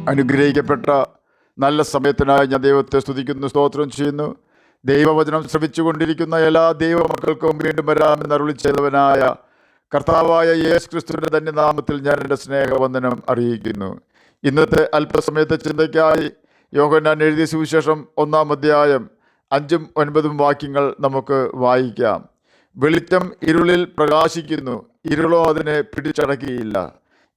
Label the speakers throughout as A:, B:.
A: അനുഗ്രഹിക്കപ്പെട്ട നല്ല സമയത്തിനായി ഞാൻ ദൈവത്തെ സ്തുതിക്കുന്നു, സ്തോത്രം ചെയ്യുന്നു. ദൈവവചനം ശ്രവിച്ചുകൊണ്ടിരിക്കുന്ന എല്ലാ ദൈവമക്കൾക്കും വീണ്ടും വരാമെന്ന് അരുളി ചെയ്തവനായ കർത്താവായ യേശു ക്രിസ്തുവിൻ്റെ തന്നെ നാമത്തിൽ ഞാൻ എൻ്റെ സ്നേഹവന്ദനം അറിയിക്കുന്നു. ഇന്നത്തെ അല്പസമയത്തെ ചിന്തയ്ക്കായി യോഹന്നാൻ എഴുതിയ സുവിശേഷം 1-ാം അധ്യായം 5ഉം 9ഉം വാക്യങ്ങൾ നമുക്ക് വായിക്കാം. വെളിച്ചം ഇരുളിൽ പ്രകാശിക്കുന്നു, ഇരുളോ അതിനെ പിടിച്ചടക്കിയില്ല.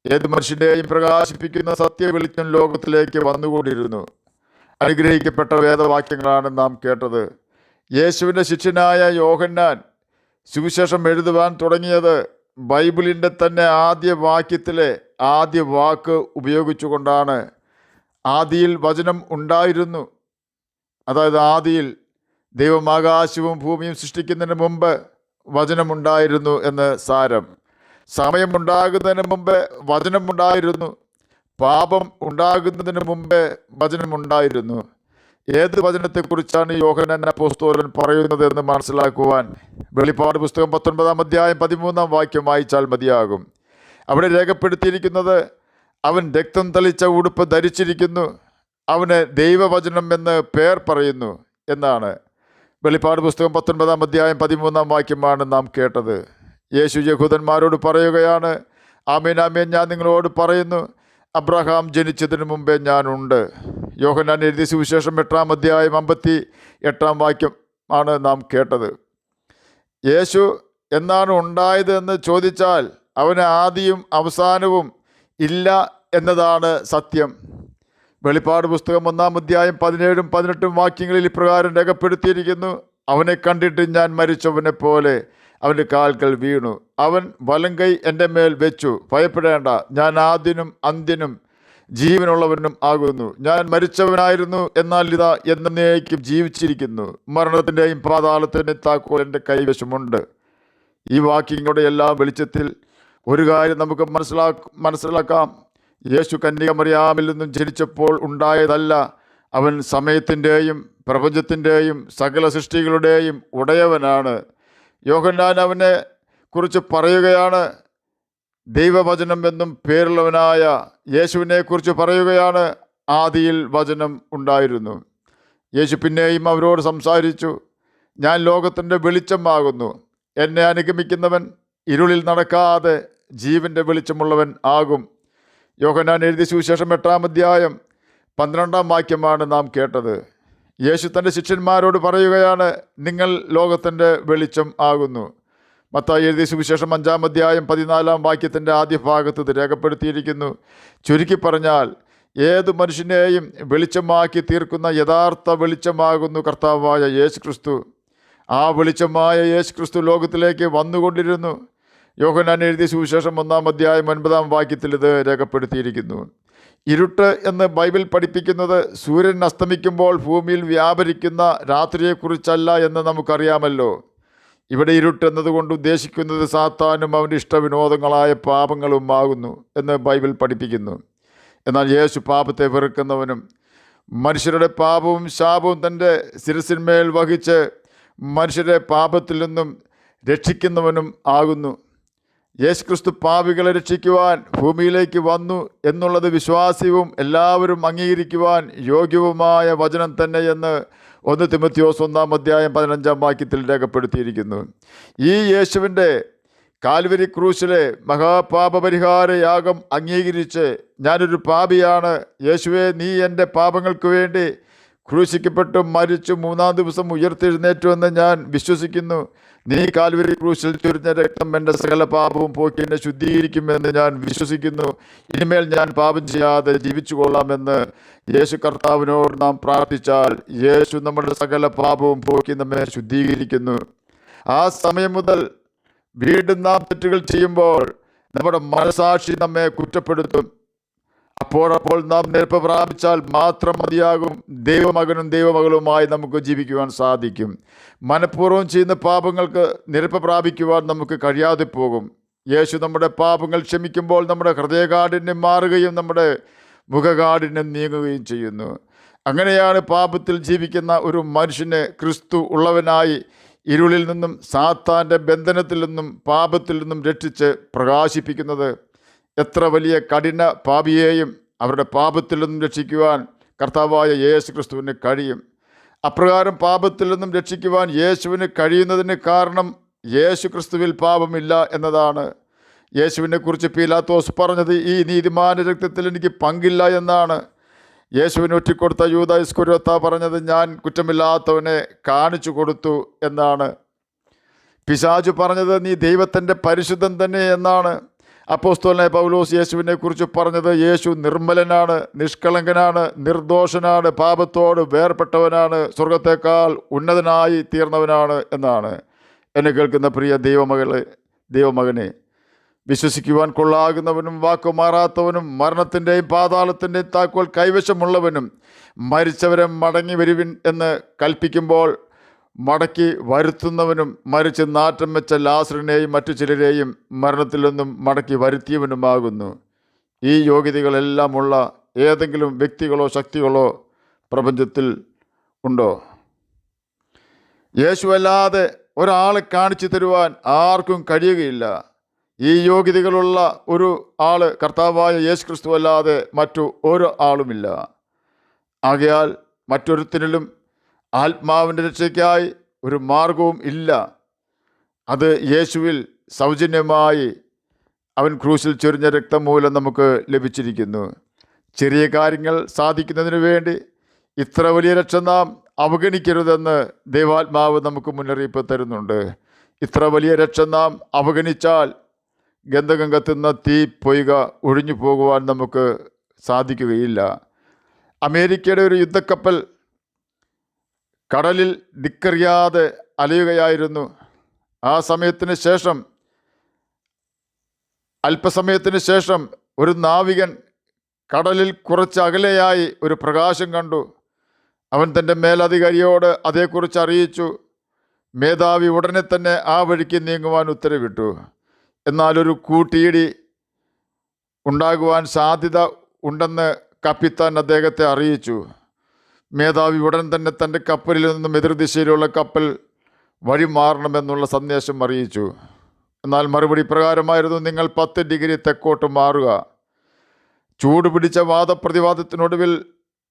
A: ഏത് മനുഷ്യനെയും പ്രകാശിപ്പിക്കുന്ന സത്യ വെളിച്ചം ലോകത്തിലേക്ക് വന്നുകൊണ്ടിരുന്നു. അനുഗ്രഹിക്കപ്പെട്ട വേദവാക്യങ്ങളാണ് നാം കേട്ടത്. യേശുവിൻ്റെ ശിഷ്യനായ യോഹന്നാൻ സുവിശേഷം എഴുതുവാൻ തുടങ്ങിയത് ബൈബിളിൻ്റെ തന്നെ ആദ്യ വാക്യത്തിലെ ആദ്യ വാക്ക് ഉപയോഗിച്ചുകൊണ്ടാണ്. ആദിയിൽ വചനം ഉണ്ടായിരുന്നു. അതായത് ആദിയിൽ ദൈവം ആകാശവും ഭൂമിയും സൃഷ്ടിക്കുന്നതിന് മുമ്പ് വചനമുണ്ടായിരുന്നു എന്ന് സാരം. സമയമുണ്ടാകുന്നതിന് മുമ്പ് വചനമുണ്ടായിരുന്നു. പാപം ഉണ്ടാകുന്നതിന് മുമ്പേ വചനമുണ്ടായിരുന്നു. ഏത് വചനത്തെക്കുറിച്ചാണ് യോഹന്നാൻ അപ്പോസ്തലൻ പറയുന്നത് എന്ന് മനസ്സിലാക്കുവാൻ വെളിപ്പാട് പുസ്തകം 19-ാം അധ്യായം 13-ാം വാക്യം വായിച്ചാൽ മതിയാകും. അവിടെ രേഖപ്പെടുത്തിയിരിക്കുന്നത് അവൻ രക്തം തളിച്ച ഉടുപ്പ് ധരിച്ചിരിക്കുന്നു, അവന് ദൈവവചനം എന്ന് പേർ പറയുന്നു എന്നാണ്. വെളിപ്പാട് പുസ്തകം 19-ാം അധ്യായം 13-ാം വാക്യമാണ് നാം കേട്ടത്. യേശു യഹൂദന്മാരോട് പറയുകയാണ്, ആമേൻ ആമേൻ ഞാൻ നിങ്ങളോട് പറയുന്നു, അബ്രഹാം ജനിച്ചതിന് മുമ്പേ ഞാനുണ്ട്. യോഹന്നാൻ എഴുതിയ സുവിശേഷം 8-ാം അധ്യായം 58-ാം വാക്യം ആണ് നാം കേട്ടത്. യേശു എന്നാണ് ഉണ്ടായത് എന്ന് ചോദിച്ചാൽ അവന് ആദിയും അവസാനവും ഇല്ല എന്നതാണ് സത്യം. വെളിപ്പാട് പുസ്തകം 1-ാം അധ്യായം 17-ഉം 18-ഉം വാക്യങ്ങളിൽ ഇപ്രകാരം രേഖപ്പെടുത്തിയിരിക്കുന്നു, അവനെ കണ്ടിട്ട് ഞാൻ മരിച്ചവനെ പോലെ അവൻ്റെ കാൽക്കൽ വീണു, അവൻ വലങ്കൈ എൻ്റെ മേൽ വെച്ചു, ഭയപ്പെടേണ്ട, ഞാൻ ആദ്യനും അന്ത്യനും ജീവനുള്ളവനും ആകുന്നു. ഞാൻ മരിച്ചവനായിരുന്നു, എന്നാൽ ഇതാ എന്നേക്കും ജീവിച്ചിരിക്കുന്നു, മരണത്തിൻ്റെയും പാതാളത്തിൻ്റെയും താക്കോൽ എൻ്റെ കൈവശമുണ്ട്. ഈ വാക്യങ്ങളുടെ എല്ലാ വെളിച്ചത്തിൽ ഒരു കാര്യം നമുക്ക് മനസ്സിലാക്കാം. യേശു കന്യകമറിയാമിൽ നിന്നും ജനിച്ചപ്പോൾ ഉണ്ടായതല്ല. അവൻ സമയത്തിൻ്റെയും പ്രപഞ്ചത്തിൻ്റെയും സകല സൃഷ്ടികളുടെയും ഉടയവനാണ്. യോഹന്നാൻ അവനെ കുറിച്ച് പറയുകയാണ് ദൈവവചനം എന്നും പേരുള്ളവനായ യേശുവിനെ കുറിച്ച് പറയുകയാണ് ആദിയിൽ വചനം ഉണ്ടായിരുന്നു. യേശു പിന്നെയും അവരോട് സംസാരിച്ചു, ഞാൻ ലോകത്തിൻ്റെ വെളിച്ചമാകുന്നു, എന്നെ അനുഗമിക്കുന്നവൻ ഇരുളിൽ നടക്കാതെ ജീവൻ്റെ വെളിച്ചമുള്ളവൻ ആകും. യോഹന്നാൻ എഴുതിയ സുവിശേഷം 8-ാം അധ്യായം 12-ാം വാക്യമാണ് നാം കേട്ടത്. യേശു തൻ്റെ ശിഷ്യന്മാരോട് പറയുകയാണ്, നിങ്ങൾ ലോകത്തിൻ്റെ വെളിച്ചം ആകുന്നു. മത്തായി എഴുതിയ സുവിശേഷം 5-ാം അധ്യായം 14-ാം വാക്യത്തിൻ്റെ ആദ്യ ഭാഗത്ത് ഇത് രേഖപ്പെടുത്തിയിരിക്കുന്നു. ചുരുക്കി പറഞ്ഞാൽ ഏത് മനുഷ്യനെയും വെളിച്ചമാക്കി തീർക്കുന്ന യഥാർത്ഥ വെളിച്ചമാകുന്നു കർത്താവായ യേശു ക്രിസ്തു. ആ വെളിച്ചമായ യേശു ക്രിസ്തു ലോകത്തിലേക്ക് വന്നുകൊണ്ടിരുന്നു. യോഹന്നാൻ എഴുതിയ സുവിശേഷം 1-ാം അധ്യായം 9-ാം വാക്യത്തിൽ ഇത് രേഖപ്പെടുത്തിയിരിക്കുന്നു. ഇരുട്ട് എന്ന് ബൈബിൾ പഠിപ്പിക്കുന്നത് സൂര്യൻ അസ്തമിക്കുമ്പോൾ ഭൂമിയിൽ വ്യാപരിക്കുന്ന രാത്രിയെക്കുറിച്ചല്ല എന്ന് നമുക്കറിയാമല്ലോ. ഇവിടെ ഇരുട്ട് എന്നതുകൊണ്ട് ഉദ്ദേശിക്കുന്നത് സാത്താനും അവൻ്റെ ഇഷ്ടവിനോദങ്ങളായ പാപങ്ങളും ആകുന്നു എന്ന് ബൈബിൾ പഠിപ്പിക്കുന്നു. എന്നാൽ യേശു പാപത്തെ വെറുക്കുന്നവനും മനുഷ്യരുടെ പാപവും ശാപവും തൻ്റെ ശിരസിന്മേൽ വഹിച്ച് മനുഷ്യരെ പാപത്തിൽ നിന്നും രക്ഷിക്കുന്നവനും ആകുന്നു. യേശുക്രിസ്തു പാപികളെ രക്ഷിക്കുവാൻ ഭൂമിയിലേക്ക് വന്നു എന്നുള്ളത് വിശ്വാസ്യവും എല്ലാവരും അംഗീകരിക്കുവാൻ യോഗ്യവുമായ വചനം തന്നെയെന്ന് 1 തിമോഥെയോസ് 1-ാം അധ്യായം 15-ാം വാക്യത്തിൽ രേഖപ്പെടുത്തിയിരിക്കുന്നു. ഈ യേശുവിൻ്റെ കാൽവരി ക്രൂശിലെ മഹാപാപപരിഹാര യാഗം അംഗീകരിച്ച് ഞാനൊരു പാപിയാണ്, യേശുവേ നീ എൻ്റെ പാപങ്ങൾക്ക് വേണ്ടി ക്രൂശിക്കപ്പെട്ടു മരിച്ചു 3-ാം ദിവസം ഉയർത്തെഴുന്നേറ്റുവെന്ന് ഞാൻ വിശ്വസിക്കുന്നു. നീ കാൽവരി ക്രൂശിൽ ചൊരിഞ്ഞ രക്തം എൻ്റെ സകല പാപവും പോക്കി എന്നെ ശുദ്ധീകരിക്കുമെന്ന് ഞാൻ വിശ്വസിക്കുന്നു. ഇനിമേൽ ഞാൻ പാപം ചെയ്യാതെ ജീവിച്ചു കൊള്ളാമെന്ന് യേശു കർത്താവിനോട് നാം പ്രാർത്ഥിച്ചാൽ യേശു നമ്മുടെ സകല പാപവും പോക്കി നമ്മെ ശുദ്ധീകരിക്കുന്നു. ആ സമയം മുതൽ വീണ്ടും നാം തെറ്റുകൾ ചെയ്യുമ്പോൾ നമ്മുടെ മനസാക്ഷി നമ്മെ കുറ്റപ്പെടുത്തും. അപ്പോൾ നാം നിരപ്പ് പ്രാപിച്ചാൽ മാത്രം മതിയാകും. ദൈവമകനും ദൈവമകളുമായി നമുക്ക് ജീവിക്കുവാൻ സാധിക്കും. മനഃപൂർവ്വം ചെയ്യുന്ന പാപങ്ങൾക്ക് നിരപ്പ് പ്രാപിക്കുവാൻ നമുക്ക് കഴിയാതെ പോകും. യേശു നമ്മുടെ പാപങ്ങൾ ക്ഷമിക്കുമ്പോൾ നമ്മുടെ ഹൃദയകാഠിന്യം മാറുകയും നമ്മുടെ മുഖകാഠിന്യം നീങ്ങുകയും ചെയ്യുന്നു. അങ്ങനെയാണ് പാപത്തിൽ ജീവിക്കുന്ന ഒരു മനുഷ്യനെ ക്രിസ്തു ഉള്ളവനായി ഇരുളിൽ നിന്നും സാത്താൻ്റെ ബന്ധനത്തിൽ നിന്നും പാപത്തിൽ നിന്നും രക്ഷിച്ച് പ്രകാശിപ്പിക്കുന്നത്. എത്ര വലിയ കഠിന പാപിയെയും അവരുടെ പാപത്തിൽ നിന്നും രക്ഷിക്കുവാൻ കർത്താവായ യേശു ക്രിസ്തുവിന് കഴിയും. അപ്രകാരം പാപത്തിൽ നിന്നും രക്ഷിക്കുവാൻ യേശുവിന് കഴിയുന്നതിന് കാരണം യേശു ക്രിസ്തുവിൽ പാപമില്ല എന്നതാണ്. യേശുവിനെ കുറിച്ച് പീലാത്തോസ് പറഞ്ഞത്, ഈ നീതിമാന്റെ രക്തത്തിൽ എനിക്ക് പങ്കില്ല എന്നാണ്. യേശുവിന് ഒറ്റിക്കൊടുത്ത യൂദാ ഇസ്കര്യോത്താ പറഞ്ഞത്, ഞാൻ കുറ്റമില്ലാത്തവനെ കാണിച്ചു കൊടുത്തു എന്നാണ്. പിശാചു പറഞ്ഞത്, നീ ദൈവത്തിൻ്റെ പരിശുദ്ധൻ തന്നെ എന്നാണ്. അപ്പോസ്തലനായ പൗലോസ് യേശുവിനെ കുറിച്ച് പറഞ്ഞത്, യേശു നിർമ്മലനാണ്, നിഷ്കളങ്കനാണ്, നിർദോഷനാണ്, പാപത്തോട് വേർപെട്ടവനാണ്, സ്വർഗത്തേക്കാൾ ഉന്നതനായി തീർന്നവനാണ് എന്നാണ്. എന്നെ കേൾക്കുന്ന പ്രിയ ദൈവമകനെ, വിശ്വസിക്കുവാൻ കൊള്ളാകുന്നവനും വാക്കുമാറാത്തവനും മരണത്തിൻ്റെയും പാതാളത്തിൻ്റെയും താക്കോൽ കൈവശമുള്ളവനും മരിച്ചവരെ മടങ്ങി വരുവിൻ എന്ന് കൽപ്പിക്കുമ്പോൾ മടക്കി വരുത്തുന്നവനും മരിച്ച് നാറ്റം വെച്ച ലാസറിനെയും മറ്റു ചിലരെയും മരണത്തിൽ നിന്നും മടക്കി വരുത്തിയവനുമാകുന്നു. ഈ യോഗ്യതകളെല്ലാമുള്ള ഏതെങ്കിലും വ്യക്തികളോ ശക്തികളോ പ്രപഞ്ചത്തിൽ ഉണ്ടോ? യേശുവല്ലാതെ ഒരാളെ കാണിച്ചു തരുവാൻ ആർക്കും കഴിയുകയില്ല. ഈ യോഗ്യതകളുള്ള ഒരു ആൾ കർത്താവായ യേശു ക്രിസ്തു അല്ലാതെ മറ്റു ഒരു ആളുമില്ല. ആകയാൽ മറ്റൊരുത്തിനും ആത്മാവിൻ്റെ രക്ഷയ്ക്കായി ഒരു മാർഗവും ഇല്ല. അത് യേശുവിൽ സൗജന്യമായി അവൻ ക്രൂശിൽ ചൊരിഞ്ഞ രക്തം മൂലം നമുക്ക് ലഭിച്ചിരിക്കുന്നു. ചെറിയ കാര്യങ്ങൾ സാധിക്കുന്നതിന് വേണ്ടി ഇത്ര വലിയ രക്ഷ നാം അവഗണിക്കരുതെന്ന് ദൈവാത്മാവ് നമുക്ക് മുന്നറിയിപ്പ് തരുന്നുണ്ട്. ഇത്ര വലിയ രക്ഷ നാം അവഗണിച്ചാൽ ഗന്ധകം കത്തുന്ന തീ പൊയ്ക ഒഴിഞ്ഞു പോകുവാൻ നമുക്ക് സാധിക്കുകയില്ല. അമേരിക്കയുടെ ഒരു യുദ്ധക്കപ്പൽ കടലിൽ ദിക്കറിയാതെ അലയുകയായിരുന്നു. ആ സമയത്തിന് ശേഷം അല്പസമയത്തിന് ശേഷം ഒരു നാവികൻ കടലിൽ കുറച്ച് അകലെയായി ഒരു പ്രകാശം കണ്ടു. അവൻ തൻ്റെ മേലധികാരിയോട് അതേക്കുറിച്ച് അറിയിച്ചു. മേധാവി ഉടനെ തന്നെ ആ വഴിക്ക് നീങ്ങുവാൻ ഉത്തരവിട്ടു. എന്നാൽ ഒരു കൂട്ടിയിടി ഉണ്ടാകുവാൻ സാധ്യത ഉണ്ടെന്ന് കപ്പിത്താൻ അദ്ദേഹത്തെ അറിയിച്ചു. മേധാവി ഉടൻ തന്നെ തൻ്റെ കപ്പലിൽ നിന്നും എതിർദിശയിലുള്ള കപ്പൽ വഴി മാറണമെന്നുള്ള സന്ദേശം അറിയിച്ചു. എന്നാൽ മറുപടി പ്രകാരമായിരുന്നു, നിങ്ങൾ 10 ഡിഗ്രി തെക്കോട്ട് മാറുക. ചൂടുപിടിച്ച വാദപ്രതിവാദത്തിനൊടുവിൽ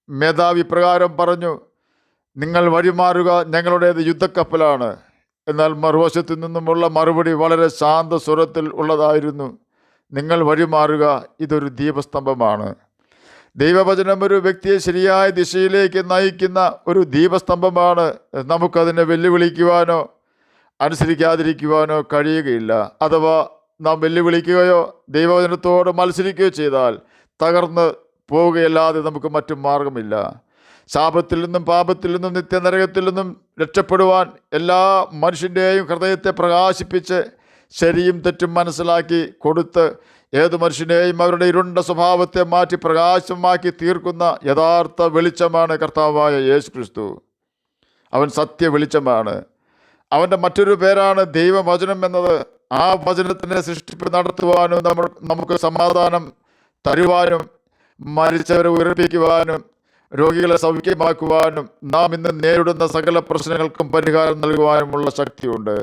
A: മേധാവി പ്രകാരം പറഞ്ഞു, നിങ്ങൾ വഴിമാറുക, ഞങ്ങളുടേത് യുദ്ധക്കപ്പലാണ്. എന്നാൽ മറുവശത്തു നിന്നുമുള്ള മറുപടി വളരെ ശാന്ത സ്വരത്തിൽ ഉള്ളതായിരുന്നു, നിങ്ങൾ വഴിമാറുക, ഇതൊരു ദീപസ്തംഭമാണ്. ദൈവവചനം ഒരു വ്യക്തിയെ ശരിയായ ദിശയിലേക്ക് നയിക്കുന്ന ഒരു ദീപസ്തംഭമാണ്. നമുക്കതിനെ വെല്ലുവിളിക്കുവാനോ അനുസരിക്കാതിരിക്കുവാനോ കഴിയുകയില്ല. അഥവാ നാം വെല്ലുവിളിക്കുകയോ ദൈവവചനത്തോട് മത്സരിക്കുകയോ ചെയ്താൽ തകർന്ന് പോവുകയല്ലാതെ നമുക്ക് മറ്റു മാർഗമില്ല. ശാപത്തിൽ നിന്നും പാപത്തിൽ നിന്നും നിത്യനരകത്തിൽ നിന്നും രക്ഷപ്പെടുവാൻ എല്ലാ മനുഷ്യൻ്റെയും ഹൃദയത്തെ പ്രകാശിപ്പിച്ച് ശരിയും തെറ്റും മനസ്സിലാക്കി കൊടുത്ത് ഏതു മനുഷ്യനെയും അവരുടെ ഇരുണ്ട സ്വഭാവത്തെ മാറ്റി പ്രകാശമാക്കി തീർക്കുന്ന യഥാർത്ഥ വെളിച്ചമാണ് കർത്താവായ യേശു ക്രിസ്തു. അവൻ സത്യ വെളിച്ചമാണ്. അവൻ്റെ മറ്റൊരു പേരാണ് ദൈവവചനം എന്നത്. ആ വചനത്തിനെ സൃഷ്ടിപ്പ് നടത്തുവാനും നമുക്ക് സമാധാനം തരുവാനും മരിച്ചവരെ ഉയർപ്പിക്കുവാനും രോഗികളെ സൗഖ്യമാക്കുവാനും നാം ഇന്ന് നേരിടുന്ന സകല പ്രശ്നങ്ങൾക്കും പരിഹാരം നൽകുവാനുമുള്ള ശക്തിയുണ്ട്.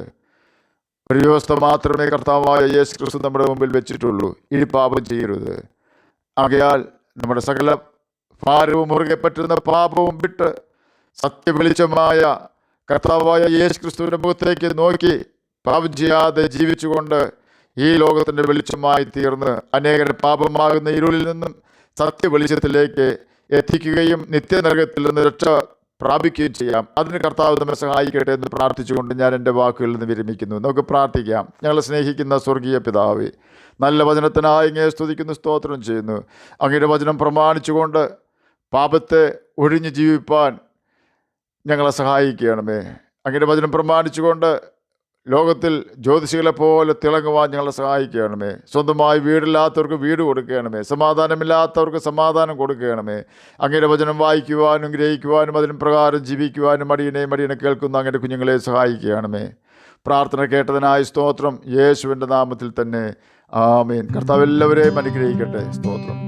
A: ഒരു വ്യവസ്ഥ മാത്രമേ കർത്താവായ യേശു ക്രിസ്തു നമ്മുടെ മുമ്പിൽ വെച്ചിട്ടുള്ളൂ, ഇനി പാപം ചെയ്യരുത്. ആകയാൽ നമ്മുടെ സകല ഭാരവും മുറുകെ പറ്റുന്ന പാപവും വിട്ട് സത്യവെളിച്ചമായ കർത്താവായ യേശു ക്രിസ്തുവിൻ്റെ മുഖത്തേക്ക് നോക്കി പാപം ചെയ്യാതെ ജീവിച്ചുകൊണ്ട് ഈ ലോകത്തിൻ്റെ വെളിച്ചമായി തീർന്ന് അനേകരെ പാപമാകുന്ന ഇരുളിൽ നിന്നും സത്യവെളിച്ചത്തിലേക്ക് എത്തിക്കുകയും നിത്യനരകത്തിൽ നിന്ന് രക്ഷ പ്രാപിക്കുകയും ചെയ്യാം. അതിന് കർത്താവ് നമ്മെ സഹായിക്കട്ടെ എന്ന് പ്രാർത്ഥിച്ചുകൊണ്ട് ഞാൻ എൻ്റെ വാക്കുകളിൽ നിന്ന് വിരമിക്കുന്നു. നമുക്ക് പ്രാർത്ഥിക്കാം. ഞങ്ങളെ സ്നേഹിക്കുന്ന സ്വർഗീയ പിതാവേ, നല്ല വചനത്തിനായി അങ്ങയെ സ്തുതിക്കുന്നു, സ്തോത്രം ചെയ്യുന്നു. അങ്ങയുടെ വചനം പ്രമാണിച്ചുകൊണ്ട് പാപത്തെ ഒഴിഞ്ഞ് ജീവിപ്പാൻ ഞങ്ങളെ സഹായിക്കണമേ. അങ്ങയുടെ വചനം പ്രമാണിച്ചുകൊണ്ട് ലോകത്തിൽ ജ്യോതിഷികളെ പോലെ തിളങ്ങുവാൻ ഞങ്ങളെ സഹായിക്കണമേ. സ്വന്തമായി വീടില്ലാത്തവർക്ക് വീട് കൊടുക്കണമേ. സമാധാനമില്ലാത്തവർക്ക് സമാധാനം കൊടുക്കണമേ. അങ്ങയുടെ വചനം വായിക്കുവാനും ഗ്രഹിക്കുവാനും അതിന് പ്രകാരം ജീവിക്കുവാനും മടിയനെ കേൾക്കുന്ന അങ്ങയുടെ കുഞ്ഞുങ്ങളെ സഹായിക്കണമേ. പ്രാർത്ഥന കേട്ടതിനായി സ്തോത്രം. യേശുവിൻ്റെ നാമത്തിൽ തന്നെ ആമേൻ. കർത്താവ് എല്ലാവരെയും അനുഗ്രഹിക്കട്ടെ. സ്തോത്രം.